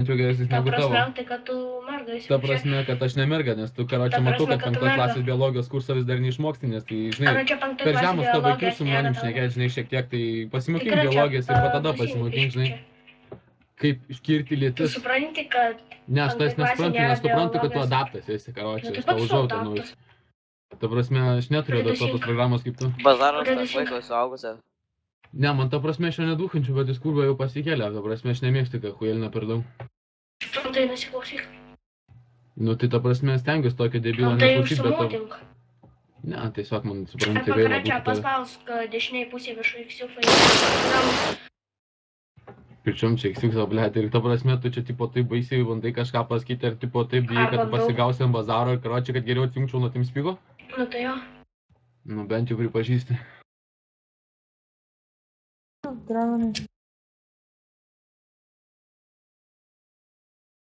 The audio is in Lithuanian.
Bent jau geresnis Ta negu tavo. prasme, tai kad tu merga esi. Ta prasme, kad aš ne merga, nes tu, karočią, matau, kad 5 klasės biologijos kursą vis dar neišmoksti, nes tai, žinai, per žemus tavo vaikius su manim šnekėt, žinai, šiek tiek, tai pasimokink biologijos ir tada pasimokink, žinai, kaip iškirti Tu lytis. supranti, kad Ne, aš tas nesuprantu, nes suprantu, kad tu adaptas esi, karočią, aš tau užautą naujus. Ta prasme, aš neturiu adaptuotos programos kaip tu. Bazaras tas vaikas suaugusio. Ne, man ta prasme, aš jo nedukančiu, bet jis kurva jau pasikėlė, ta prasme, aš nemėgstu, kad huelina per daug. Tai nesiklausyk. Nu, tai ta prasme, stengiuosi tokio debilo Tai neklausyti, bet... užsimūdink. Ne, tiesiog man suprantu, Arba gaila karančią būtų tave. paspausk dešiniai pusėje viršų X-Ufai. Pirčiom čia X-Ufai, blėt, ir ta prasme, tu čia tipo taip baisiai bandai kažką pasakyti, ar tipo taip bijai, kad tu pasigausi ant bazaro ir karočią, kad geriau atsijungčiau nuo TeamSpeak'o? Nu tai jo. Nu, bent jau pripažįsti. Dragonai.